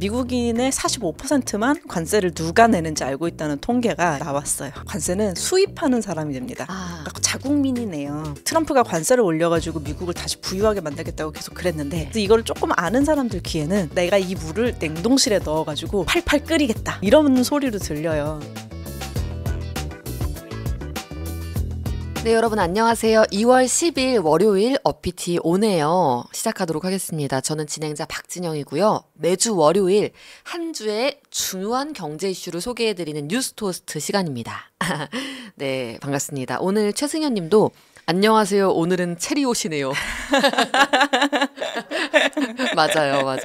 미국인의 45%만 관세를 누가 내는지 알고 있다는 통계가 나왔어요. 관세는 수입하는 사람이 됩니다. 그러니까 자국민이네요. 트럼프가 관세를 올려가지고 미국을 다시 부유하게 만들겠다고 계속 그랬는데, 그래서 이거를 조금 아는 사람들 귀에는 내가 이 물을 냉동실에 넣어가지고 팔팔 끓이겠다 이런 소리로 들려요. 네, 여러분 안녕하세요. 2월 10일 월요일 어피티 오네요. 시작하도록 하겠습니다. 저는 진행자 박진영이고요. 매주 월요일 한 주의 중요한 경제 이슈를 소개해드리는 뉴스 토스트 시간입니다. 네, 반갑습니다. 오늘 최승현 님도 안녕하세요. 오늘은 체리 옷이네요. 맞아요.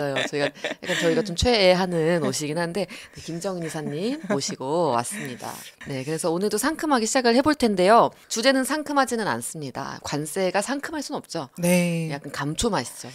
저희가 좀 최애하는 옷이긴 한데, 네, 김정은 이사님 모시고 왔습니다. 네, 그래서 오늘도 상큼하게 시작을 해볼 텐데요. 주제는 상큼하지는 않습니다. 관세가 상큼할 순 없죠. 네. 약간 감초 맛이죠.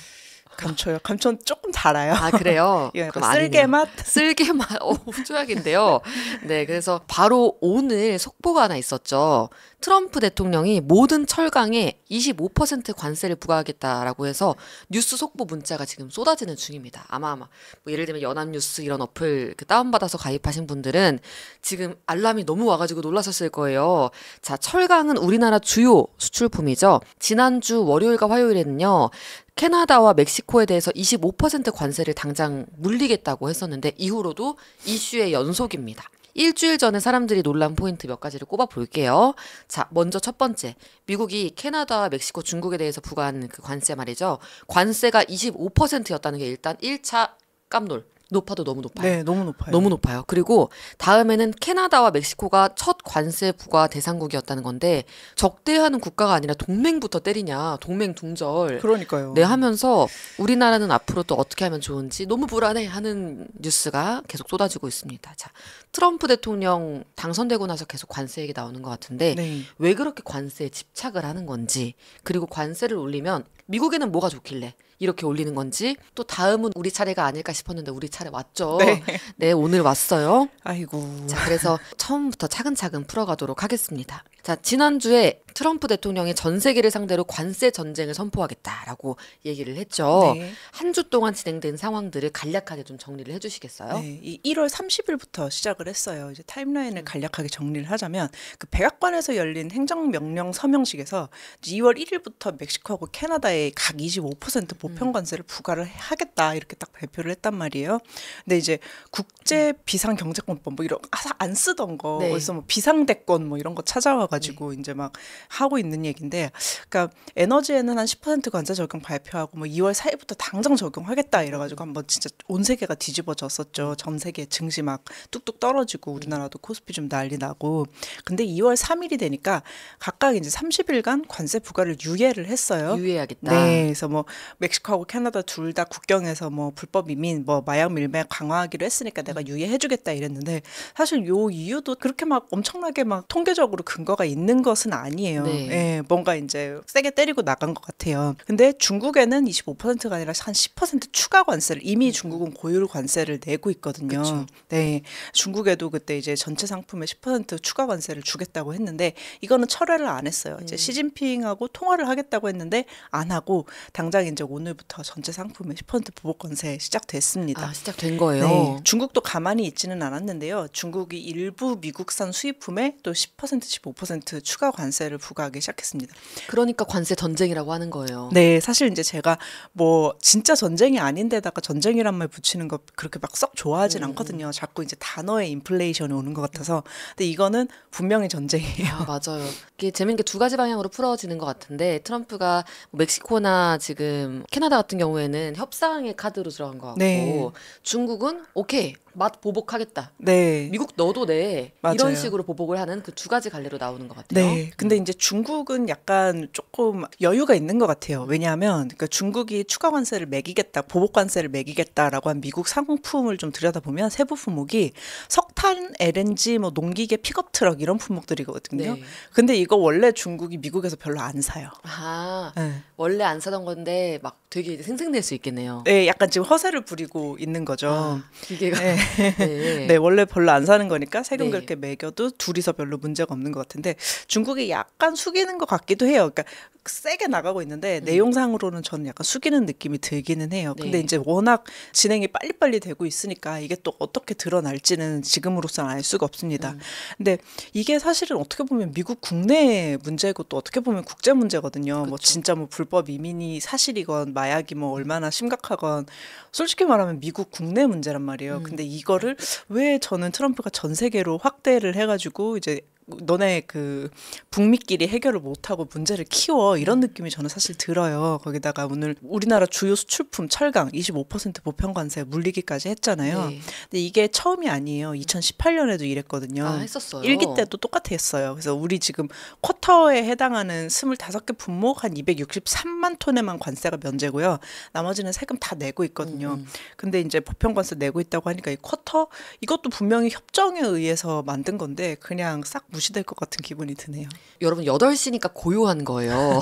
감초요. 감초는 조금 달아요. 아, 그래요? 예, 그럼 쓸개맛? 쓸개맛. 후조약인데요. 네, 그래서 바로 오늘 속보가 하나 있었죠. 트럼프 대통령이 모든 철강에 25% 관세를 부과하겠다라고 해서 뉴스 속보 문자가 지금 쏟아지는 중입니다. 아마 뭐 예를 들면 연합뉴스 이런 어플 다운받아서 가입하신 분들은 지금 알람이 너무 와가지고 놀라셨을 거예요. 자, 철강은 우리나라 주요 수출품이죠. 지난주 월요일과 화요일에는요, 캐나다와 멕시코에 대해서 25% 관세를 당장 물리겠다고 했었는데 이후로도 이슈의 연속입니다. 일주일 전에 사람들이 놀란 포인트 몇 가지를 꼽아 볼게요. 자, 먼저 첫 번째. 미국이 캐나다와 멕시코, 중국에 대해서 부과한 그 관세 말이죠. 관세가 25%였다는 게 일단 1차 깜놀. 높아도 너무 높아요. 네, 너무 높아요. 너무 높아요. 그리고 다음에는 캐나다와 멕시코가 첫 관세 부과 대상국이었다는 건데, 적대하는 국가가 아니라 동맹부터 때리냐, 동맹 둥절. 그러니까요. 네, 하면서 우리나라는 앞으로 또 어떻게 하면 좋은지 너무 불안해 하는 뉴스가 계속 쏟아지고 있습니다. 자, 트럼프 대통령 당선되고 나서 계속 관세 얘기 나오는 것 같은데, 네. 왜 그렇게 관세에 집착을 하는 건지, 그리고 관세를 올리면 미국에는 뭐가 좋길래 이렇게 올리는 건지, 또 다음은 우리 차례가 아닐까 싶었는데 우리 차례 왔죠. 네. 네, 오늘 왔어요. 아이고. 자, 그래서 처음부터 차근차근 풀어가도록 하겠습니다. 자, 지난주에 트럼프 대통령이 전 세계를 상대로 관세 전쟁을 선포하겠다라고 얘기를 했죠. 네. 한 주 동안 진행된 상황들을 간략하게 좀 정리를 해주시겠어요? 네, 이 1월 30일부터 시작을 했어요. 이제 타임라인을 간략하게 정리를 하자면, 그 백악관에서 열린 행정명령 서명식에서 2월 1일부터 멕시코하고 캐나다에 각 25% 보편 관세를 부과를 하겠다 이렇게 딱 발표를 했단 말이에요. 근데 이제 국제 비상경제권법 뭐 이런 안 쓰던 거, 네. 그래서 뭐 비상대권 뭐 이런 거 찾아와가지고 이제 막 하고 있는 얘기인데, 그러니까 에너지에는 한 10% 관세 적용 발표하고 뭐 2월 4일부터 당장 적용하겠다 이래가지고 한번 진짜 온 세계가 뒤집어졌었죠. 전 세계 증시 막 뚝뚝 떨어지고 우리나라도 코스피 좀 난리 나고. 근데 2월 3일이 되니까 각각 이제 30일간 관세 부과를 유예를 했어요. 유예하겠다. 네, 그래서 뭐 멕시코하고 캐나다 둘 다 국경에서 뭐 불법 이민, 뭐 마약 밀매 강화하기로 했으니까 내가 유예해주겠다 이랬는데, 사실 요 이유도 그렇게 막 엄청나게 막 통계적으로 근거가 있는 것은 아니에요. 네. 예, 뭔가 이제 세게 때리고 나간 것 같아요. 근데 중국에는 25%가 아니라 한 10% 추가 관세를, 이미 중국은 고율 관세를 내고 있거든요. 그쵸. 네, 중국에도 그때 이제 전체 상품에 10% 추가 관세를 주겠다고 했는데 이거는 철회를 안 했어요. 이제 시진핑하고 통화를 하겠다고 했는데 안 하고 당장 이제 오늘부터 전체 상품에 10% 보복 관세 시작됐습니다. 아, 시작된 거예요. 네, 중국도 가만히 있지는 않았는데요. 중국이 일부 미국산 수입품에 또 10%, 15% 추가 관세를 부과하기 시작했습니다. 그러니까 관세 전쟁이라고 하는 거예요. 네, 사실 이제 제가 뭐 진짜 전쟁이 아닌데다가 전쟁이란 말 붙이는 거 그렇게 막 썩 좋아하진 않거든요. 자꾸 이제 단어에 인플레이션이 오는 것 같아서. 근데 이거는 분명히 전쟁이에요. 아, 맞아요. 이게 재밌는 게 두 가지 방향으로 풀어지는 것 같은데, 트럼프가 뭐 멕시코나 지금 캐나다 같은 경우에는 협상의 카드로 들어간 것 같고, 네. 중국은 오케이, 맛 보복하겠다. 네. 미국 너도 내. 맞아요. 이런 식으로 보복을 하는 그 두 가지 갈래로 나오는 것 같아요. 네. 근데 이제 중국은 약간 조금 여유가 있는 것 같아요. 왜냐하면 그러니까 중국이 추가 관세를 매기겠다, 보복 관세를 매기겠다라고 한 미국 상품을 좀 들여다보면 세부 품목이 석탄, LNG, 뭐 농기계, 픽업 트럭 이런 품목들이거든요. 네. 근데 이거 원래 중국이 미국에서 별로 안 사요. 아, 네. 원래 안 사던 건데 막 되게 이제 생생낼 수 있겠네요. 네, 약간 지금 허세를 부리고 있는 거죠. 아, 기계가. 네. 네. 네, 원래 별로 안 사는 거니까 세금 네. 그렇게 매겨도 둘이서 별로 문제가 없는 것 같은데 중국이 약간 숙이는 것 같기도 해요. 그러니까 세게 나가고 있는데 내용상으로는 저는 약간 숙이는 느낌이 들기는 해요. 근데 이제 워낙 진행이 빨리빨리 되고 있으니까 이게 또 어떻게 드러날지는 지금으로서는 알 수가 없습니다. 근데 이게 사실은 어떻게 보면 미국 국내 문제고 또 어떻게 보면 국제 문제거든요. 뭐 진짜 뭐 불법 이민이 사실이건 마약이 뭐 얼마나 심각하건 솔직히 말하면 미국 국내 문제란 말이에요. 근데 이거를 왜 저는 트럼프가 전 세계로 확대를 해가지고 이제 너네 그 북미끼리 해결을 못하고 문제를 키워 이런 느낌이 저는 사실 들어요. 거기다가 오늘 우리나라 주요 수출품 철강 25% 보편 관세 물리기까지 했잖아요. 네. 근데 이게 처음이 아니에요. 2018년에도 이랬거든요. 아, 했었어요. 1기 때도 똑같았어요. 그래서 우리 지금 쿼터에 해당하는 25개 품목 한 263만 톤에만 관세가 면제고요. 나머지는 세금 다 내고 있거든요. 근데 이제 보편 관세 내고 있다고 하니까 이 쿼터 이것도 분명히 협정에 의해서 만든 건데 그냥 싹 무시될 것 같은 기분이 드네요. 여러분 8시니까 고요한 거예요.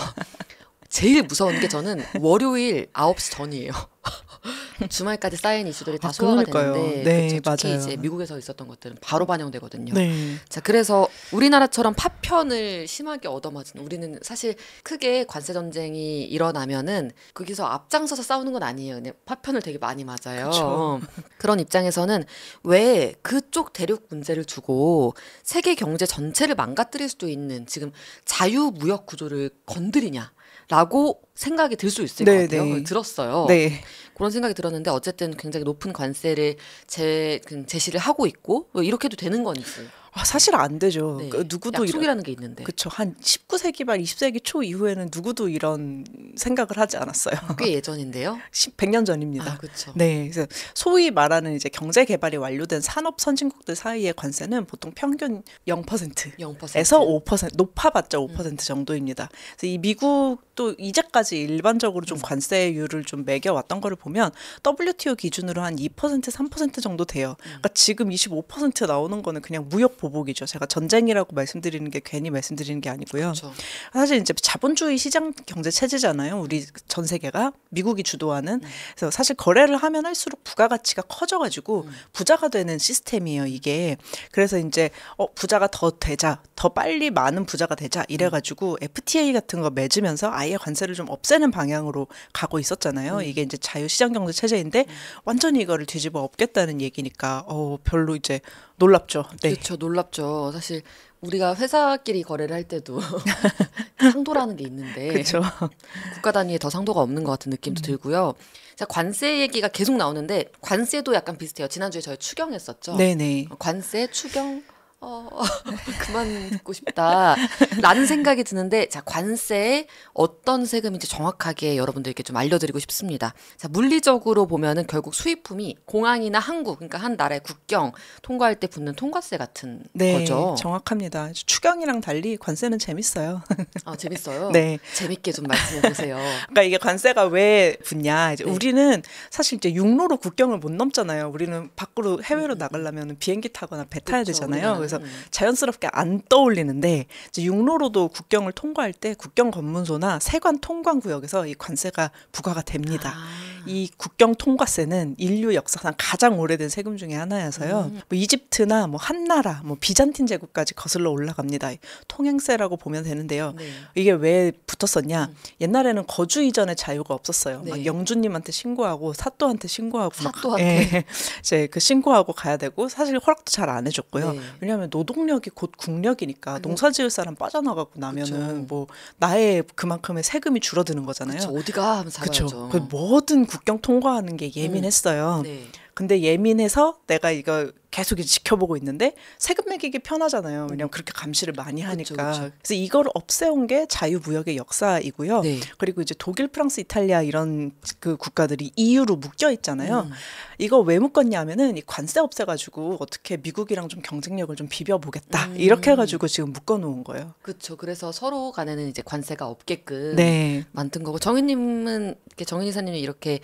제일 무서운 게 저는 월요일 9시 전이에요. 주말까지 쌓인 이슈들이 다 소화가 그러니까요. 되는데 네, 그쵸? 특히 맞아요. 이제 미국에서 있었던 것들은 바로 반영되거든요. 네. 자, 그래서 우리나라처럼 파편을 심하게 얻어맞은 우리는 사실 크게 관세 전쟁이 일어나면은 거기서 앞장서서 싸우는 건 아니에요. 그냥 파편을 되게 많이 맞아요. 그쵸. 그런 입장에서는 왜 그쪽 대륙 문제를 두고 세계 경제 전체를 망가뜨릴 수도 있는 지금 자유무역 구조를 건드리냐라고 생각이 들 수 있을 것 네, 같아요. 네. 들었어요. 네. 그런 생각이 들었는데 어쨌든 굉장히 높은 관세를 제시를 하고 있고 이렇게 해도 되는 건지. 사실 안 되죠. 네. 그 누구도 약속이라는 게 있는데. 그쵸. 한 19세기 말 20세기 초 이후에는 누구도 이런 생각을 하지 않았어요. 꽤 예전인데요. 100년 전입니다. 아, 그렇죠. 네. 그래서 소위 말하는 이제 경제 개발이 완료된 산업 선진국들 사이의 관세는 보통 평균 0%에서 5% 높아봤자 5% 정도입니다. 그래서 이 미국도 이제까지 일반적으로 좀 관세율을 좀 매겨왔던 거를 보면 WTO 기준으로 한 2% 3% 정도 돼요. 그러니까 지금 25% 나오는 거는 그냥 무역 보복이죠. 제가 전쟁이라고 말씀드리는 게 괜히 말씀드리는 게 아니고요. 그렇죠. 사실 이제 자본주의 시장 경제 체제잖아요. 우리 전 세계가 미국이 주도하는. 그래서 사실 거래를 하면 할수록 부가가치가 커져가지고 부자가 되는 시스템이에요. 이게. 그래서 이제 부자가 더 되자, 더 빨리 많은 부자가 되자 이래가지고 FTA 같은 거 맺으면서 아예 관세를 좀 없애는 방향으로 가고 있었잖아요. 이게 이제 자유시장 경제 체제인데 완전히 이거를 뒤집어 엎겠다는 얘기니까 별로 이제 놀랍죠. 네. 그렇죠. 놀랍죠. 사실 우리가 회사끼리 거래를 할 때도 상도라는 게 있는데 그렇죠. 국가 단위에 더 상도가 없는 것 같은 느낌도 들고요. 자, 관세 얘기가 계속 나오는데 관세도 약간 비슷해요. 지난주에 저희 추경했었죠. 네네. 관세 추경 그만 듣고 싶다 라는 생각이 드는데 자 관세에 어떤 세금인지 정확하게 여러분들께 좀 알려드리고 싶습니다. 자 물리적으로 보면은 결국 수입품이 공항이나 항구 그러니까 한 나라의 국경 통과할 때 붙는 통과세 같은 네, 거죠. 정확합니다. 추경이랑 달리 관세는 재밌어요. 아 재밌어요. 네. 재밌게 좀 말씀해 보세요. 그러니까 이게 관세가 왜 붙냐. 이제 네. 우리는 사실 이제 육로로 국경을 못 넘잖아요. 우리는 밖으로 해외로 나가려면 비행기 타거나 배 타야 그렇죠, 되잖아요. 우리나라는. 그래서 자연스럽게 안 떠올리는데 이제 육로로도 국경을 통과할 때 국경 검문소나 세관 통관 구역에서 이 관세가 부과가 됩니다. 이 국경 통과세는 인류 역사상 가장 오래된 세금 중에 하나여서요. 뭐 이집트나 뭐 한나라, 뭐 비잔틴 제국까지 거슬러 올라갑니다. 통행세라고 보면 되는데요. 네. 이게 왜 붙었었냐? 옛날에는 거주 이전의 자유가 없었어요. 네. 막 영주님한테 신고하고 사또한테 신고하고 사또한테. 막 이제 그 신고하고 가야 되고 사실 허락도 잘 안 해줬고요. 네. 왜냐하면 노동력이 곧 국력이니까 농사지을 사람 빠져나가고 나면은 그쵸. 뭐 나의 그만큼의 세금이 줄어드는 거잖아요. 그쵸, 어디가 하면서 그렇죠. 잡아야죠. 그 뭐든 국경 통과하는 게 예민했어요. 네. 근데 예민해서 내가 이거 계속 지켜보고 있는데 세금 매기기 편하잖아요. 왜냐면 그렇게 감시를 많이 하니까. 그쵸. 그래서 이걸 없애온 게 자유무역의 역사이고요. 네. 그리고 이제 독일, 프랑스, 이탈리아 이런 그 국가들이 EU로 묶여 있잖아요. 이거 왜 묶었냐면은 이 관세 없애가지고 어떻게 미국이랑 좀 경쟁력을 좀 비벼보겠다. 이렇게 해가지고 지금 묶어놓은 거예요. 그렇죠. 그래서 서로 간에는 이제 관세가 없게끔 네. 만든 거고 정희님은 이렇게 정희 이사님이 이렇게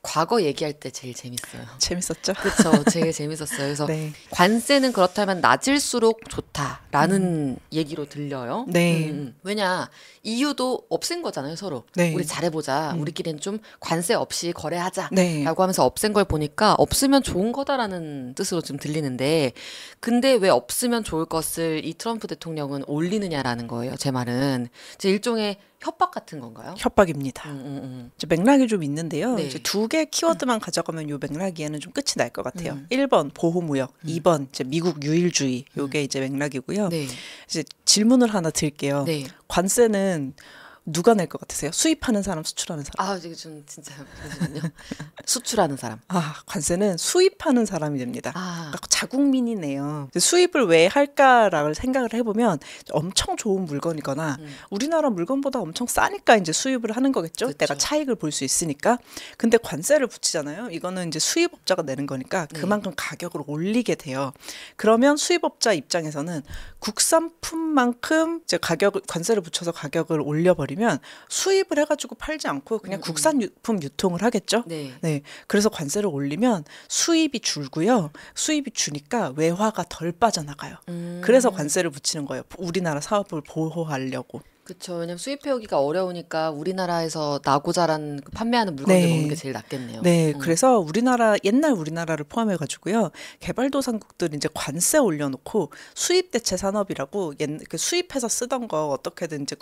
과거 얘기할 때 제일 재밌어요. 재밌었죠? 그렇죠. 제일 재밌었어요. 그래서 네. 관세는 그렇다면 낮을수록 좋다라는 얘기로 들려요. 네. 왜냐 EU도 없앤 거잖아요. 서로. 네. 우리 잘해보자. 우리끼리는 좀 관세 없이 거래하자라고 네. 하면서 없앤 걸 보니까 없으면 좋은 거다라는 뜻으로 좀 들리는데 근데 왜 없으면 좋을 것을 이 트럼프 대통령은 올리느냐라는 거예요. 제 말은. 이제 일종의 협박 같은 건가요? 협박입니다. 이제 맥락이 좀 있는데요. 네. 이제 두 개 키워드만 가져가면 요 맥락이에는 좀 끝이 날 것 같아요. 1번 보호무역, 2번 이제 미국 유일주의. 요게 이제 맥락이고요. 네. 이제 질문을 하나 드릴게요. 네. 관세는 누가 낼 것 같으세요? 수입하는 사람, 수출하는 사람? 아, 이게 좀 진짜 잠시만요. 수출하는 사람. 관세는 수입하는 사람이 됩니다. 아. 그러니까 자국민이 내요. 수입을 왜 할까라고 생각을 해보면 엄청 좋은 물건이거나 우리나라 물건보다 엄청 싸니까 이제 수입을 하는 거겠죠. 그쵸. 내가 차익을 볼 수 있으니까. 근데 관세를 붙이잖아요. 이거는 이제 수입업자가 내는 거니까 그만큼 가격을 올리게 돼요. 그러면 수입업자 입장에서는 국산품만큼 이제 관세를 붙여서 가격을 올려버리면 수입을 해가지고 팔지 않고 그냥 국산품 유통을 하겠죠. 네. 네, 그래서 관세를 올리면 수입이 줄고요. 수입이 주니까 외화가 덜 빠져나가요. 그래서 관세를 붙이는 거예요. 우리나라 사업을 보호하려고. 그렇죠. 왜냐면 수입해오기가 어려우니까 우리나라에서 나고 자란 판매하는 물건들 네. 먹는 게 제일 낫겠네요. 네, 그래서 옛날 우리나라를 포함해가지고요. 개발도상국들이 이제 관세 올려놓고 수입 대체 산업이라고 그 수입해서 쓰던 거 어떻게든 이제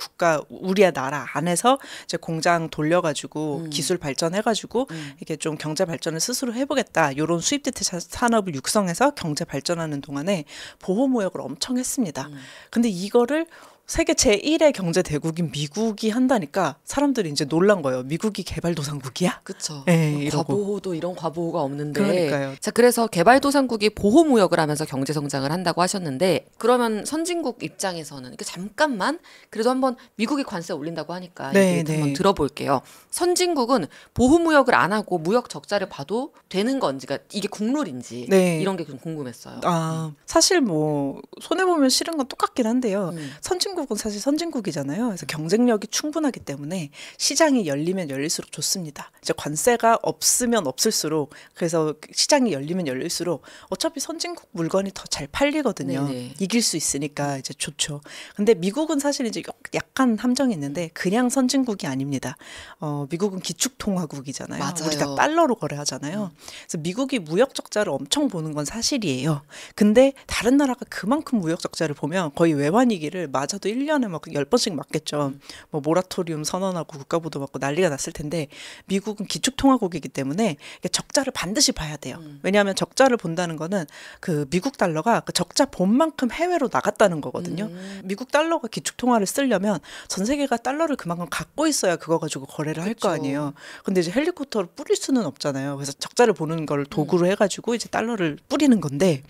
우리의 나라 안에서 이제 공장 돌려가지고 기술 발전해가지고 이게 좀 경제 발전을 스스로 해보겠다. 요런 수입 대체 산업을 육성해서 경제 발전하는 동안에 보호무역을 엄청 했습니다. 근데 이거를 세계 제1의 경제 대국인 미국이 한다니까 사람들이 이제 놀란 거예요. 미국이 개발도상국이야? 그렇죠. 네, 이러고. 과보호도 이런 과보호가 없는데. 그러니까요. 자, 그래서 개발도상국이 보호무역을 하면서 경제 성장을 한다고 하셨는데 그러면 선진국 입장에서는 이렇게 잠깐만 그래도 한번 미국이 관세 올린다고 하니까 네, 얘기 네. 한번 들어볼게요. 선진국은 보호무역을 안 하고 무역 적자를 봐도 되는 건지, 그러니까 이게 국룰인지 네. 이런 게 좀 궁금했어요. 사실 뭐 손해보면 싫은 건 똑같긴 한데요. 선진국은 사실 선진국이잖아요. 그래서 경쟁력이 충분하기 때문에 시장이 열리면 열릴수록 좋습니다. 이제 관세가 없으면 없을수록 그래서 시장이 열리면 열릴수록 어차피 선진국 물건이 더 잘 팔리거든요. 네네. 이길 수 있으니까 이제 좋죠. 근데 미국은 사실 이제 약간 함정이 있는데 그냥 선진국이 아닙니다. 미국은 기축통화국이잖아요. 맞아요. 우리가 달러로 거래하잖아요. 그래서 미국이 무역 적자를 엄청 보는 건 사실이에요. 근데 다른 나라가 그만큼 무역 적자를 보면 거의 외환위기를 맞아도 1년에 막 10번씩 맞겠죠. 뭐 모라토리움 선언하고 국가보도 받고 난리가 났을 텐데 미국은 기축통화국이기 때문에 적자를 반드시 봐야 돼요. 왜냐하면 적자를 본다는 거는 그 미국 달러가 그 적자 본 만큼 해외로 나갔다는 거거든요. 미국 달러가 기축통화를 쓰려면 전 세계가 달러를 그만큼 갖고 있어야 그거 가지고 거래를 할 거 그쵸. 아니에요. 근데 이제 헬리콥터를 뿌릴 수는 없잖아요. 그래서 적자를 보는 걸 도구로 해가지고 이제 달러를 뿌리는 건데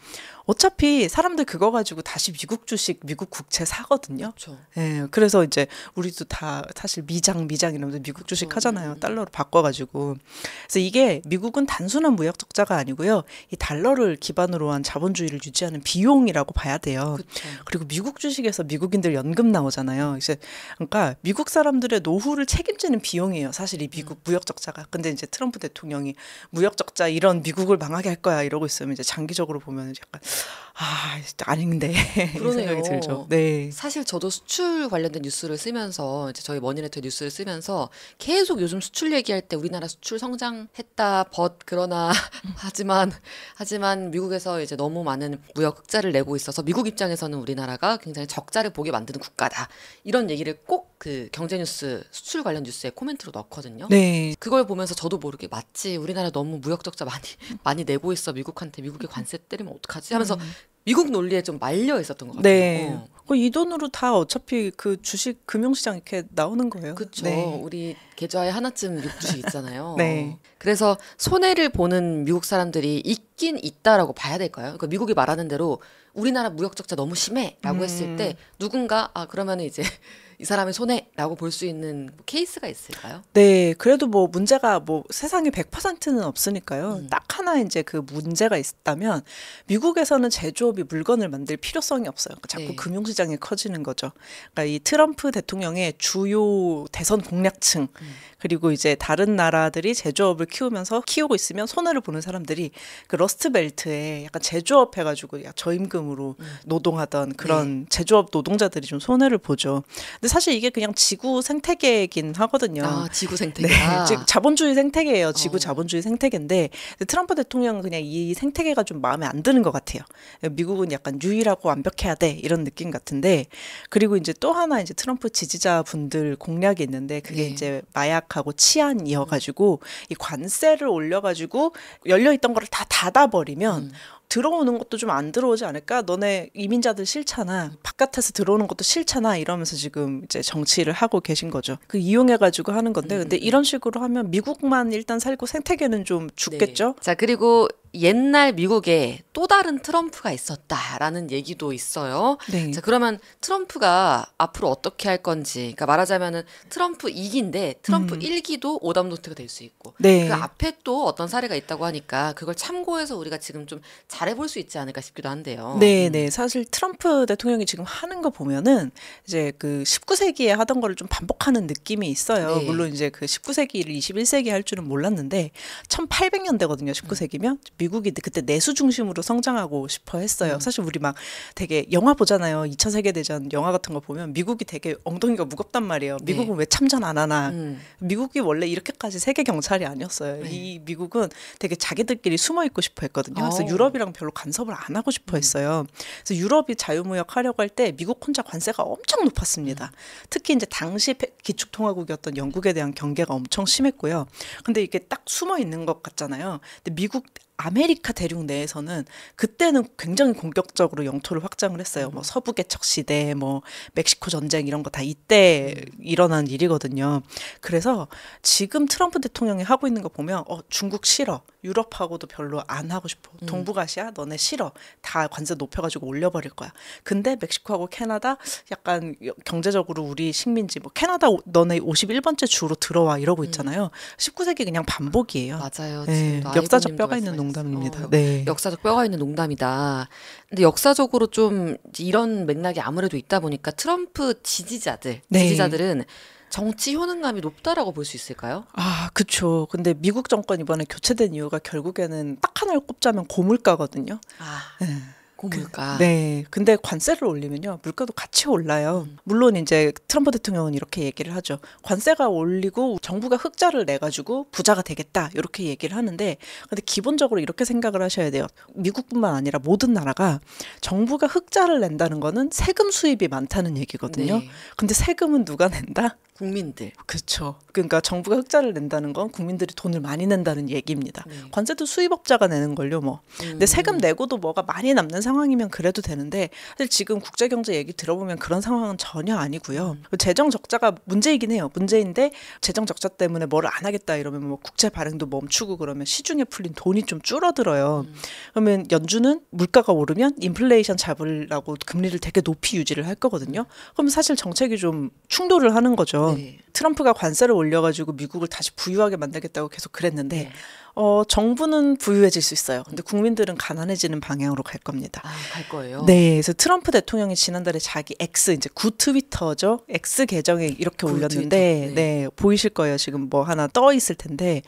어차피 사람들 그거 가지고 다시 미국 주식, 미국 국채 사거든요. 그렇죠. 예, 그래서 이제 우리도 다 사실 미장 이러면서 미국 주식 하잖아요. 달러로 바꿔가지고. 그래서 이게 미국은 단순한 무역 적자가 아니고요. 이 달러를 기반으로 한 자본주의를 유지하는 비용이라고 봐야 돼요. 그쵸. 그리고 미국 주식에서 미국인들 연금 나오잖아요. 이제 그러니까 미국 사람들의 노후를 책임지는 비용이에요. 사실 이 미국 무역 적자가. 근데 이제 트럼프 대통령이 무역 적자 이런 미국을 망하게 할 거야 이러고 있으면 이제 장기적으로 보면 약간 진짜 아닌데 이런 생각이 들죠. 네. 사실 저도 수출 관련된 뉴스를 쓰면서 이제 저희 머니레터 뉴스를 쓰면서 계속 요즘 수출 얘기할 때 우리나라 수출 성장했다 그러나 하지만 미국에서 이제 너무 많은 무역 흑자를 내고 있어서 미국 입장에서는 우리나라가 굉장히 적자를 보게 만드는 국가다. 이런 얘기를 꼭 그 경제 뉴스 수출 관련 뉴스에 코멘트로 넣거든요. 네. 그걸 보면서 저도 모르게 맞지 우리나라 너무 무역 적자 많이 내고 있어 미국한테 미국에 관세 때리면 어떡하지 하면서 미국 논리에 좀 말려 있었던 것 같아요. 네. 이 돈으로 다 어차피 그 주식 금융시장 이렇게 나오는 거예요. 그렇죠. 네. 우리 계좌에 하나쯤 미국 주식 있잖아요. 네. 그래서 손해를 보는 미국 사람들이 있긴 있다라고 봐야 될까요? 그러니까 미국이 말하는 대로 우리나라 무역 적자 너무 심해라고 했을 때 누군가 그러면 이제 이 사람의 손해라고 볼 수 있는 케이스가 있을까요? 네, 그래도 뭐 문제가 뭐 세상에 100%는 없으니까요. 딱 하나 이제 그 문제가 있다면 미국에서는 제조업이 물건을 만들 필요성이 없어요. 그러니까 자꾸 네. 금융시장이 커지는 거죠. 그러니까 이 트럼프 대통령의 주요 대선 공략층 그리고 이제 다른 나라들이 제조업을 키우고 있으면 손해를 보는 사람들이 그 러스트벨트에 약간 제조업 해가지고 저임금으로 노동하던 그런 제조업 노동자들이 좀 손해를 보죠. 근데 사실 이게 그냥 지구 생태계이긴 하거든요. 아, 지구 생태계다. 즉 자본주의 생태계예요. 지구 자본주의 생태계인데 트럼프 대통령은 그냥 이 생태계가 좀 마음에 안 드는 것 같아요. 미국은 약간 유일하고 완벽해야 돼 이런 느낌 같은데 그리고 이제 또 하나 이제 트럼프 지지자분들 공략이 있는데 그게 이제 마약하고 치안이어가지고 이 관세를 올려가지고 열려있던 거를 다 닫아버리면 들어오는 것도 좀 안 들어오지 않을까? 너네 이민자들 싫잖아. 바깥에서 들어오는 것도 싫잖아. 이러면서 지금 이제 정치를 하고 계신 거죠. 그 이용해가지고 하는 건데, 근데 이런 식으로 하면 미국만 일단 살고 생태계는 좀 죽겠죠? 네. 자, 그리고 옛날 미국에 또 다른 트럼프가 있었다라는 얘기도 있어요. 네. 자, 그러면 트럼프가 앞으로 어떻게 할 건지, 그러니까 말하자면은 트럼프 2기인데 트럼프 1기도 오답노트가 될 수 있고, 네. 그 앞에 또 어떤 사례가 있다고 하니까 그걸 참고해서 우리가 지금 좀 잘해볼 수 있지 않을까 싶기도 한데요. 네, 네. 사실 트럼프 대통령이 지금 하는 거 보면은 이제 그 19세기에 하던 거를 좀 반복하는 느낌이 있어요. 네. 물론 이제 그 19세기를 21세기 할 줄은 몰랐는데 1800년대거든요. 19세기면 미국이 그때 내수 중심으로 성장하고 싶어 했어요. 사실 우리 막 되게 영화 보잖아요. 2차 세계대전 영화 같은 거 보면 미국이 되게 엉덩이가 무겁단 말이에요. 미국은 왜 참전 안 하나. 미국이 원래 이렇게까지 세계 경찰이 아니었어요. 이 미국은 되게 자기들끼리 숨어 있고 싶어 했거든요. 그래서 유럽이랑 별로 간섭을 안 하고 싶어 했어요. 그래서 유럽이 자유무역 하려고 할 때 미국 혼자 관세가 엄청 높았습니다. 특히 이제 당시 기축통화국이었던 영국에 대한 경계가 엄청 심했고요. 근데 이게 딱 숨어 있는 것 같잖아요. 근데 미국 아메리카 대륙 내에서는 그때는 굉장히 공격적으로 영토를 확장을 했어요. 뭐 서부개척 시대, 뭐 멕시코 전쟁 이런 거 다 이때 일어난 일이거든요. 그래서 지금 트럼프 대통령이 하고 있는 거 보면 중국 싫어. 유럽하고도 별로 안 하고 싶어. 동북아시아 너네 싫어. 다 관세 높여가지고 올려버릴 거야. 근데 멕시코하고 캐나다 약간 경제적으로 우리 식민지 뭐 캐나다 너네 51번째 주로 들어와 이러고 있잖아요. 19세기 그냥 반복이에요. 맞아요. 네, 지금도 역사적 뼈가 아이보님도 있는 농담입니다. 말씀하셨어요. 네. 역사적 뼈가 있는 농담이다. 근데 역사적으로 좀 이런 맥락이 아무래도 있다 보니까 트럼프 지지자들은 정치 효능감이 높다라고 볼 수 있을까요? 아, 그쵸. 근데 미국 정권 이번에 교체된 이유가 결국에는 딱 하나를 꼽자면 고물가거든요. 아, 네. 고물가. 네. 근데 관세를 올리면요. 물가도 같이 올라요. 물론 이제 트럼프 대통령은 이렇게 얘기를 하죠. 관세가 올리고 정부가 흑자를 내가지고 부자가 되겠다. 이렇게 얘기를 하는데 근데 기본적으로 이렇게 생각을 하셔야 돼요. 미국뿐만 아니라 모든 나라가 정부가 흑자를 낸다는 거는 세금 수입이 많다는 얘기거든요. 네. 근데 세금은 누가 낸다? 국민들. 그렇죠. 그러니까 정부가 흑자를 낸다는 건 국민들이 돈을 많이 낸다는 얘기입니다. 관세도 수입업자가 내는 걸요, 뭐. 근데 세금 내고도 뭐가 많이 남는 상황이면 그래도 되는데 사실 지금 국제경제 얘기 들어보면 그런 상황은 전혀 아니고요. 재정 적자가 문제이긴 해요. 문제인데 재정 적자 때문에 뭐를 안 하겠다 이러면 뭐 국채 발행도 멈추고 그러면 시중에 풀린 돈이 좀 줄어들어요. 그러면 연준은 물가가 오르면 인플레이션 잡으려고 금리를 되게 높이 유지를 할 거거든요. 그럼 사실 정책이 좀 충돌을 하는 거죠. 네. 트럼프가 관세를 올려가지고 미국을 다시 부유하게 만들겠다고 계속 그랬는데 네. 정부는 부유해질 수 있어요. 근데 국민들은 가난해지는 방향으로 갈 겁니다. 아, 갈 거예요? 네, 그래서 트럼프 대통령이 지난달에 자기 이제 구 트위터죠. X 계정에 이렇게 올렸는데, 트위터, 네, 보이실 거예요. 지금 뭐 하나 떠 있을 텐데,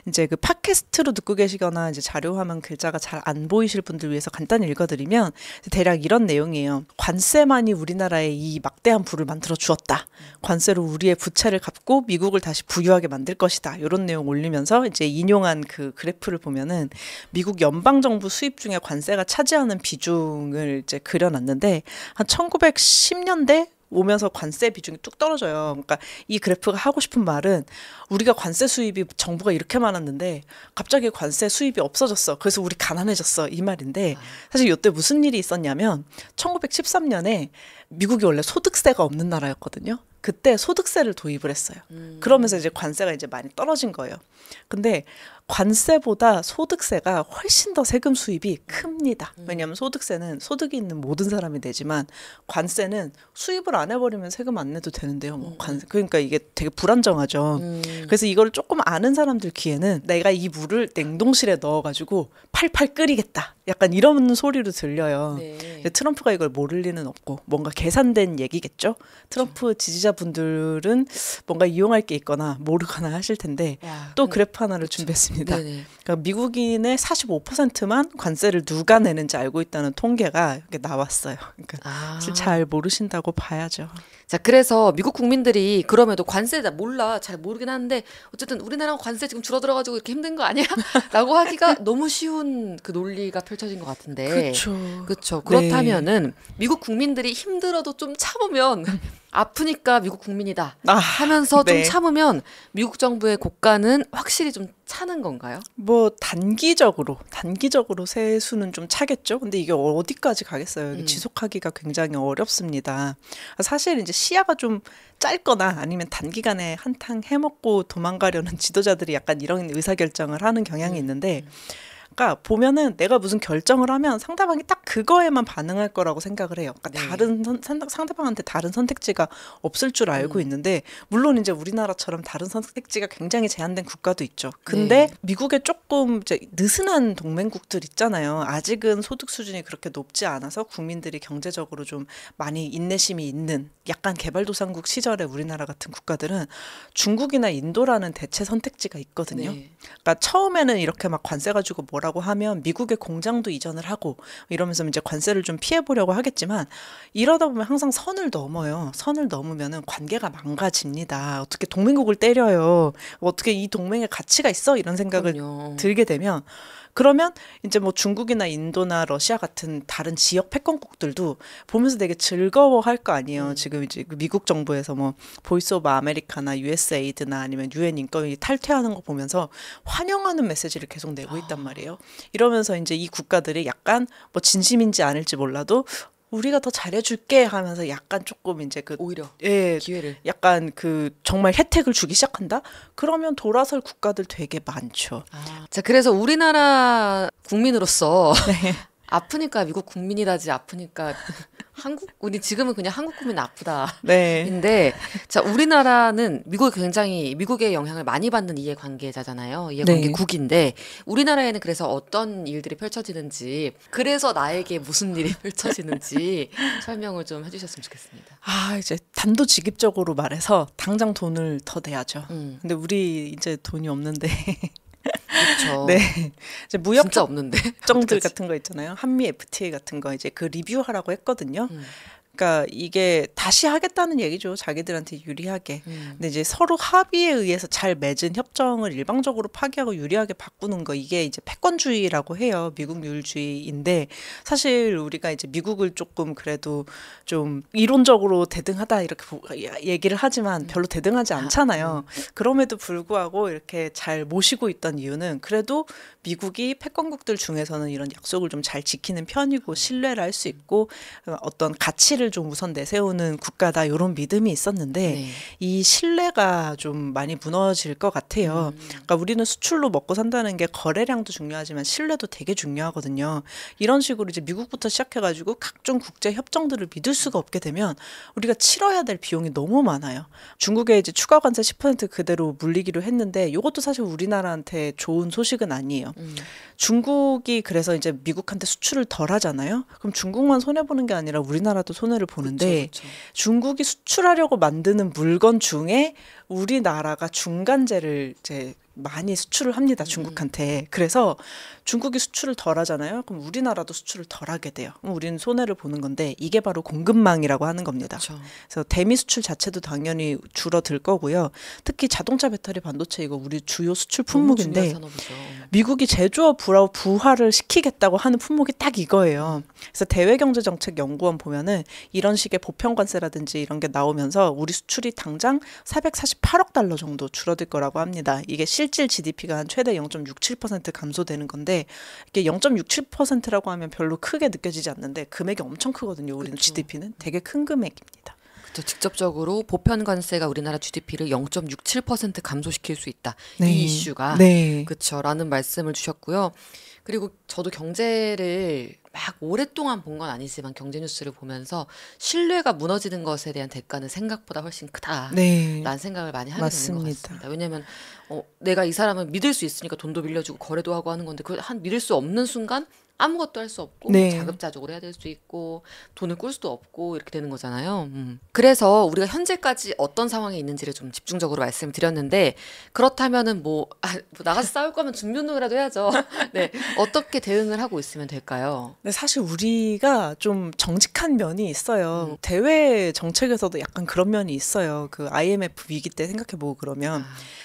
이제 그 팟캐스트로 듣고 계시거나 이제 자료화면 글자가 잘 안 보이실 분들 위해서 간단히 읽어드리면 대략 이런 내용이에요. 관세만이 우리나라에 이 막대한 부를 만들어 주었다. 관세로 우리의 부채를 갚고 미국을 다시 부유하게 만들 것이다. 이런 내용 올리면서 이제 인용한 그 그래프를 보면은 미국 연방정부 수입 중에 관세가 차지하는 비중을 이제 그려놨는데 한 1910년대 오면서 관세 비중이 뚝 떨어져요. 그러니까 이 그래프가 하고 싶은 말은 우리가 관세 수입이 정부가 이렇게 많았는데 갑자기 관세 수입이 없어졌어. 그래서 우리 가난해졌어. 이 말인데 사실 이때 무슨 일이 있었냐면 1913년에 미국이 원래 소득세가 없는 나라였거든요. 그때 소득세를 도입을 했어요. 그러면서 이제 관세가 이제 많이 떨어진 거예요. 근데 관세보다 소득세가 훨씬 더 세금 수입이 큽니다. 왜냐하면 소득세는 소득이 있는 모든 사람이 내지만 관세는 수입을 안 해버리면 세금 안 내도 되는데요. 뭐 관세. 그러니까 이게 되게 불안정하죠. 그래서 이걸 조금 아는 사람들 귀에는 내가 이 물을 냉동실에 넣어가지고 팔팔 끓이겠다. 약간 이런 소리로 들려요. 네. 트럼프가 이걸 모를 리는 없고 뭔가 계산된 얘기겠죠. 트럼프 지지자분들은 뭔가 이용할 게 있거나 모르거나 하실 텐데 야, 또 그래프 하나를 준비했습니다. 겁니다. 네네. 그러니까 미국인의 45%만 관세를 누가 내는지 알고 있다는 통계가 이렇게 나왔어요. 그러니까 사실 잘 모르신다고 봐야죠. 자, 그래서 미국 국민들이 그럼에도 관세다 몰라 잘 모르긴 하는데 어쨌든 우리나라 관세 지금 줄어들어가지고 이렇게 힘든 거 아니야? 라고 하기가 너무 쉬운 그 논리가 펼쳐진 것 같은데. 그렇죠. 그렇죠. 네. 그렇다면은 미국 국민들이 힘들어도 좀 참으면 아프니까 미국 국민이다 하면서 좀 네. 참으면 미국 정부의 고가는 확실히 좀 차는 건가요? 뭐 단기적으로 세수는 좀 차겠죠. 근데 이게 어디까지 가겠어요. 이게 지속하기가 굉장히 어렵습니다. 사실 이제 시야가 좀 짧거나 아니면 단기간에 한탕 해먹고 도망가려는 지도자들이 약간 이런 의사결정을 하는 경향이 있는데, 그러니까 보면은 내가 무슨 결정을 하면 상대방이 딱 그거에만 반응할 거라고 생각을 해요. 그러니까 네. 다른 상대방한테 다른 선택지가 없을 줄 알고 있는데, 물론 이제 우리나라처럼 다른 선택지가 굉장히 제한된 국가도 있죠. 근데 네. 미국에 조금 이제 느슨한 동맹국들 있잖아요. 아직은 소득 수준이 그렇게 높지 않아서 국민들이 경제적으로 좀 많이 인내심이 있는 약간 개발도상국 시절에 우리나라 같은 국가들은 중국이나 인도라는 대체 선택지가 있거든요. 네. 그러니까 처음에는 이렇게 막 관세 가지고 뭐라고 하면 미국의 공장도 이전을 하고 이러면서 이제 관세를 좀 피해 보려고 하겠지만, 이러다 보면 항상 선을 넘어요. 선을 넘으면은 관계가 망가집니다. 어떻게 동맹국을 때려요? 어떻게 이 동맹에 가치가 있어? 이런 생각을 그럼요. 들게 되면, 그러면 이제 뭐 중국이나 인도나 러시아 같은 다른 지역 패권국들도 보면서 되게 즐거워할 거 아니에요. 지금 이제 미국 정부에서 뭐 보이스 오브 아메리카나 USAID나 아니면 유엔 인권위 탈퇴하는 거 보면서 환영하는 메시지를 계속 내고 있단 말이에요. 이러면서 이제 이 국가들이 약간 뭐 진심인지 아닐지 몰라도 우리가 더 잘해줄게 하면서 약간 조금 이제 그 오히려 예, 기회를. 약간 그 정말 혜택을 주기 시작한다? 그러면 돌아설 국가들 되게 많죠. 자, 그래서 우리나라 국민으로서 아프니까 미국 국민이다지 아프니까 우리 지금은 그냥 한국 국민 아프다. 네. 인데, 자, 우리나라는 굉장히 미국의 영향을 많이 받는 이해관계자잖아요. 이해관계국인데, 우리나라에는 그래서 어떤 일들이 펼쳐지는지, 그래서 나에게 무슨 일이 펼쳐지는지 설명을 좀 해주셨으면 좋겠습니다. 이제 단도직입적으로 말해서 당장 돈을 더 내야죠. 근데 우리 이제 돈이 없는데. 그렇죠. 네. 이제 무역 진짜 없는데. 협정들 같은 거 있잖아요. 한미 FTA 같은 거 이제 그 리뷰하라고 했거든요. 그러니까 이게 다시 하겠다는 얘기죠. 자기들한테 유리하게. 근데 이제 서로 합의에 의해서 잘 맺은 협정을 일방적으로 파기하고 유리하게 바꾸는 거, 이게 이제 패권주의라고 해요. 미국 유율주의인데, 사실 우리가 이제 미국을 조금 그래도 좀 이론적으로 대등하다 이렇게 얘기를 하지만 별로 대등하지 않잖아요. 그럼에도 불구하고 이렇게 잘 모시고 있던 이유는 그래도 미국이 패권국들 중에서는 이런 약속을 좀 잘 지키는 편이고 신뢰를 할 수 있고 어떤 가치를 좀 우선 내세우는 국가다, 이런 믿음이 있었는데 네. 이 신뢰가 좀 많이 무너질 것 같아요. 그러니까 우리는 수출로 먹고 산다는 게 거래량도 중요하지만 신뢰도 되게 중요하거든요. 이런 식으로 이제 미국부터 시작해가지고 각종 국제 협정들을 믿을 수가 없게 되면 우리가 치러야 될 비용이 너무 많아요. 중국에 이제 추가 관세 10% 그대로 물리기로 했는데 이것도 사실 우리나라한테 좋은 소식은 아니에요. 중국이 그래서 이제 미국한테 수출을 덜 하잖아요. 그럼 중국만 손해보는 게 아니라 우리나라도 손해를 보는데, 그쵸. 중국이 수출하려고 만드는 물건 중에 우리나라가 중간재를 이제 많이 수출을 합니다. 중국한테. 그래서 중국이 수출을 덜 하잖아요. 그럼 우리나라도 수출을 덜 하게 돼요. 그럼 우리는 손해를 보는 건데, 이게 바로 공급망이라고 하는 겁니다. 그쵸. 그래서 대미 수출 자체도 당연히 줄어들 거고요. 특히 자동차 배터리 반도체, 이거 우리 주요 수출 너무 품목인데 중요한 산업이죠. 미국이 제조업 부활을 시키겠다고 하는 품목이 딱 이거예요. 그래서 대외경제정책연구원 보면은 이런 식의 보편관세라든지 이런 게 나오면서 우리 수출이 당장 448억 달러 정도 줄어들 거라고 합니다. 이게 실질 GDP가 한 최대 0.67% 감소되는 건데, 이게 0.67%라고 하면 별로 크게 느껴지지 않는데 금액이 엄청 크거든요. 우리는 그쵸. GDP는 되게 큰 금액입니다. 그렇죠. 직접적으로 보편 관세가 우리나라 GDP를 0.67% 감소시킬 수 있다. 네. 이 이슈가 네. 그렇죠라는 말씀을 주셨고요. 그리고 저도 경제를 막 오랫동안 본 건 아니지만 경제 뉴스를 보면서 신뢰가 무너지는 것에 대한 대가는 생각보다 훨씬 크다라는 네. 생각을 많이 하게 되는 것 맞습니다. 같습니다. 왜냐하면 내가 이 사람을 믿을 수 있으니까 돈도 빌려주고 거래도 하고 하는 건데 그걸 믿을 수 없는 순간 아무것도 할 수 없고 네. 자급자족을 해야 될 수 있고 돈을 꿀 수도 없고 이렇게 되는 거잖아요. 그래서 우리가 현재까지 어떤 상황에 있는지를 좀 집중적으로 말씀을 드렸는데 그렇다면은 뭐 나가서 싸울 거면 준비 운동이라도 해야죠. 네, 어떻게 대응을 하고 있으면 될까요? 근데 사실 우리가 좀 정직한 면이 있어요. 대외 정책에서도 약간 그런 면이 있어요. 그 IMF 위기 때 생각해보고 그러면.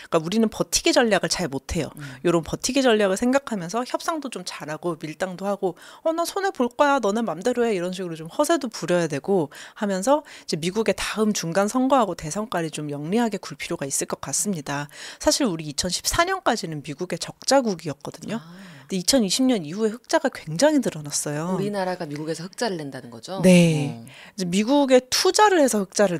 그러니까 우리는 버티기 전략을 잘 못해요. 이런 버티기 전략을 생각하면서 협상도 좀 잘하고 밀당도 하고 나 손해 볼 거야 너네 맘대로 해 이런 식으로 좀 허세도 부려야 되고 하면서 이제 미국의 다음 중간 선거하고 대선까지 좀 영리하게 굴 필요가 있을 것 같습니다. 사실 우리 2014년까지는 미국의 적자국이었거든요. 근데 2020년 이후에 흑자가 굉장히 늘어났어요. 우리나라가 미국에서 흑자를 낸다는 거죠? 네. 이제 미국에 투자를 해서 흑자를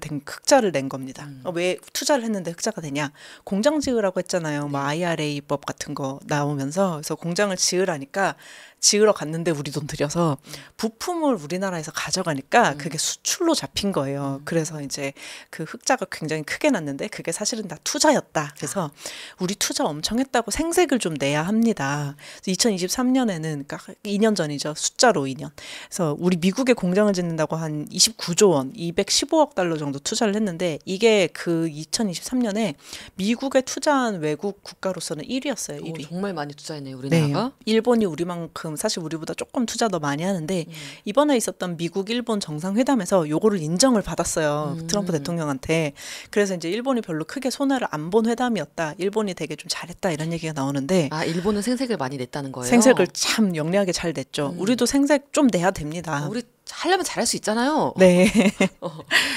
낸 겁니다. 왜 투자를 했는데 흑자가 되냐? 공장 지으라고 했잖아요. 뭐 IRA법 같은 거 나오면서 그래서 공장을 지으라니까 지으러 갔는데 우리 돈 들여서 부품을 우리나라에서 가져가니까 그게 수출로 잡힌 거예요. 그래서 이제 그 흑자가 굉장히 크게 났는데 그게 사실은 다 투자였다. 그래서 우리 투자 엄청 했다고 생색을 좀 내야 합니다. 2023년에는 그러니까 2년 전이죠. 숫자로 2년. 그래서 우리 미국에 공장을 짓는다고 한 29조 원, 215억 달러 정도 투자를 했는데 이게 그 2023년에 미국에 투자한 외국 국가로서는 1위였어요. 1위. 정말 많이 투자했네요, 우리나라가. 네. 일본이 우리만큼 사실 우리보다 조금 투자 더 많이 하는데 이번에 있었던 미국 일본 정상회담에서 요거를 인정을 받았어요. 트럼프 대통령한테. 그래서 이제 일본이 별로 크게 손해를 안 본 회담이었다. 일본이 되게 좀 잘했다 이런 얘기가 나오는데 일본은 생색을 많이 냈다는 거예요? 생색을 참 영리하게 잘 냈죠. 우리도 생색 좀 내야 됩니다. 우리 하려면 잘할 수 있잖아요. 네.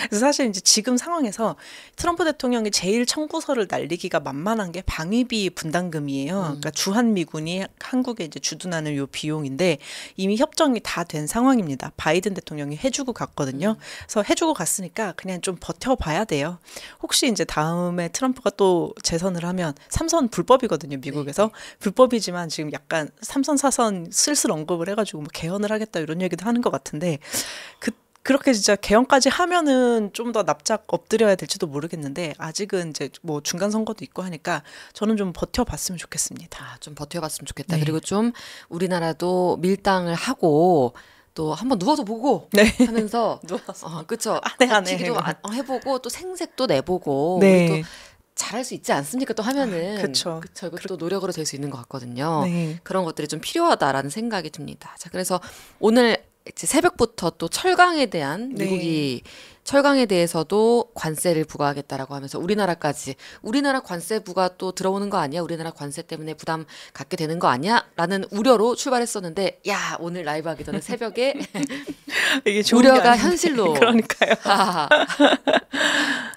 그래서 사실 이제 지금 상황에서 트럼프 대통령이 제일 청구서를 날리기가 만만한 게 방위비 분담금이에요. 그러니까 주한미군이 한국에 이제 주둔하는 요 비용인데 이미 협정이 다 된 상황입니다. 바이든 대통령이 해주고 갔거든요. 그래서 해주고 갔으니까 그냥 좀 버텨봐야 돼요. 혹시 이제 다음에 트럼프가 또 재선을 하면 3선 불법이거든요. 미국에서. 불법이지만 지금 약간 3선 4선 슬슬 언급을 해가지고 뭐 개헌을 하겠다 이런 얘기도 하는 것 같은데 그렇게 진짜 개헌까지 하면은 좀 더 납작 엎드려야 될지도 모르겠는데 아직은 이제 뭐 중간 선거도 있고 하니까 저는 좀 버텨봤으면 좋겠습니다. 좀 버텨봤으면 좋겠다. 네. 그리고 좀 우리나라도 밀당을 하고 또 한번 누워서 보고 하면서 누워서 그쵸. 안해 버티기도 해보고 또 생색도 내보고 네. 우리 또 잘할 수 있지 않습니까? 또 하면은 그쵸. 이것도 노력으로 될 수 있는 것 같거든요. 네. 그런 것들이 좀 필요하다라는 생각이 듭니다. 자, 그래서 오늘 이제 새벽부터 또 철강에 대한 미국이 철강에 대해서도 관세를 부과하겠다라고 하면서 우리나라 관세 부과 또 들어오는 거 아니야? 우리나라 관세 때문에 부담 갖게 되는 거 아니야? 라는 우려로 출발했었는데 오늘 라이브 하기 전에 새벽에 이게 좋은 게 우려가 아닌데. 현실로 그러니까요.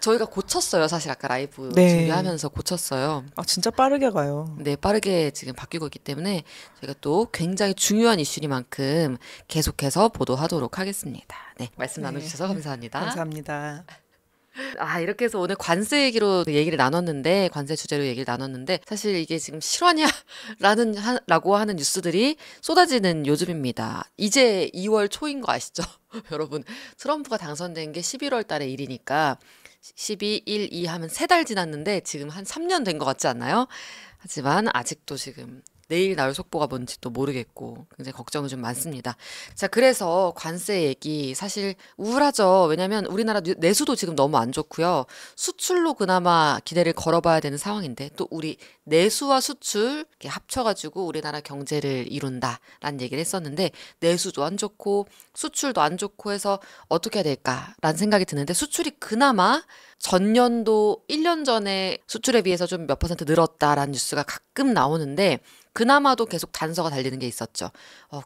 저희가 고쳤어요. 사실 아까 라이브 네. 준비하면서 고쳤어요. 진짜 빠르게 가요. 네, 빠르게 지금 바뀌고 있기 때문에 저희가 또 굉장히 중요한 이슈니만큼 계속해서 보도하도록 하겠습니다. 네, 말씀 나눠주셔서 감사합니다. 감사합니다. 이렇게 해서 오늘 관세 얘기로 얘기를 나눴는데, 관세 주제로 얘기를 나눴는데, 사실 이게 지금 라고 하는 뉴스들이 쏟아지는 요즘입니다. 이제 2월 초인 거 아시죠? 여러분, 트럼프가 당선된 게 11월 달의 일이니까, 12, 1, 2 하면 3달 지났는데, 지금 한 3년 된 것 같지 않나요? 하지만 아직도 지금 내일 나올 속보가 뭔지 또 모르겠고 굉장히 걱정이 좀 많습니다. 자, 그래서 관세 얘기 사실 우울하죠. 왜냐하면 우리나라 내수도 지금 너무 안 좋고요. 수출로 그나마 기대를 걸어봐야 되는 상황인데 또 우리 내수와 수출 이렇게 합쳐가지고 우리나라 경제를 이룬다라는 얘기를 했었는데 내수도 안 좋고 수출도 안 좋고 해서 어떻게 해야 될까라는 생각이 드는데 수출이 그나마 전년도 1년 전에 수출에 비해서 좀 몇 퍼센트 늘었다라는 뉴스가 가끔 나오는데 그나마도 계속 단서가 달리는 게 있었죠.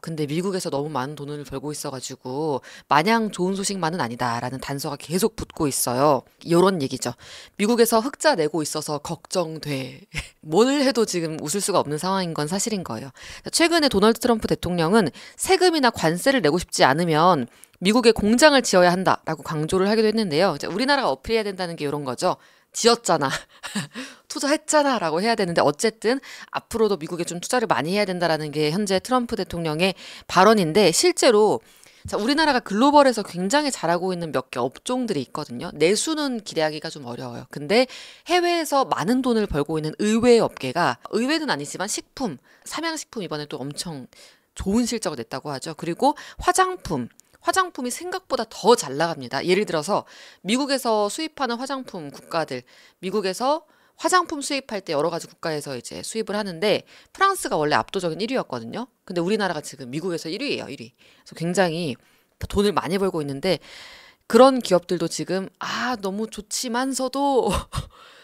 근데 미국에서 너무 많은 돈을 벌고 있어가지고 마냥 좋은 소식만은 아니다라는 단서가 계속 붙고 있어요. 이런 얘기죠. 미국에서 흑자 내고 있어서 걱정돼. 뭘 해도 지금 웃을 수가 없는 상황인 건 사실인 거예요. 최근에 도널드 트럼프 대통령은 세금이나 관세를 내고 싶지 않으면 미국에 공장을 지어야 한다라고 강조를 하기도 했는데요. 이제 우리나라가 어필해야 된다는 게 이런 거죠. 지었잖아. 투자했잖아 라고 해야 되는데 어쨌든 앞으로도 미국에 좀 투자를 많이 해야 된다라는 게 현재 트럼프 대통령의 발언인데 실제로 우리나라가 글로벌에서 굉장히 잘하고 있는 몇 개 업종들이 있거든요. 내수는 기대하기가 좀 어려워요. 근데 해외에서 많은 돈을 벌고 있는 의외의 업계가 의외는 아니지만 식품, 삼양식품 이번에 또 엄청 좋은 실적을 냈다고 하죠. 그리고 화장품이 생각보다 더 잘 나갑니다. 예를 들어서 미국에서 수입하는 화장품 국가들, 미국에서 화장품 수입할 때 여러 가지 국가에서 이제 수입을 하는데 프랑스가 원래 압도적인 1위였거든요. 근데 우리나라가 지금 미국에서 1위예요, 1위. 그래서 굉장히 돈을 많이 벌고 있는데 그런 기업들도 지금 너무 좋지만서도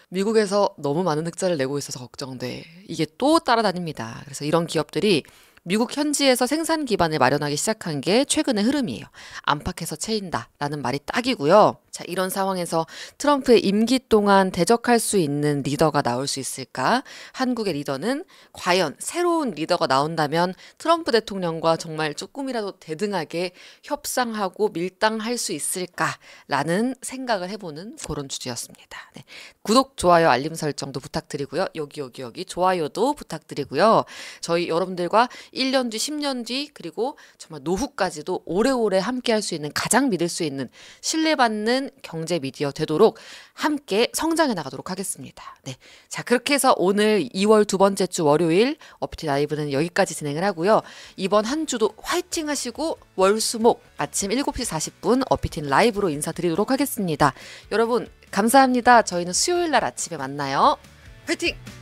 미국에서 너무 많은 흑자를 내고 있어서 걱정돼. 이게 또 따라다닙니다. 그래서 이런 기업들이 미국 현지에서 생산 기반을 마련하기 시작한 게 최근의 흐름이에요. 안팎에서 채인다라는 말이 딱이고요. 자, 이런 상황에서 트럼프의 임기 동안 대적할 수 있는 리더가 나올 수 있을까? 한국의 리더는 과연 새로운 리더가 나온다면 트럼프 대통령과 정말 조금이라도 대등하게 협상하고 밀당할 수 있을까라는 생각을 해보는 그런 주제였습니다. 네. 구독, 좋아요, 알림 설정도 부탁드리고요. 여기 좋아요도 부탁드리고요. 저희 여러분들과 1년 뒤, 10년 뒤, 그리고 정말 노후까지도 오래오래 함께 할 수 있는 가장 믿을 수 있는 신뢰받는 경제 미디어 되도록 함께 성장해 나가도록 하겠습니다. 네. 자, 그렇게 해서 오늘 2월 두 번째 주 월요일 업티 라이브는 여기까지 진행을 하고요. 이번 한 주도 화이팅 하시고 월수목 아침 7시 40분 업티인 라이브로 인사드리도록 하겠습니다. 여러분 감사합니다. 저희는 수요일 날 아침에 만나요. 화이팅!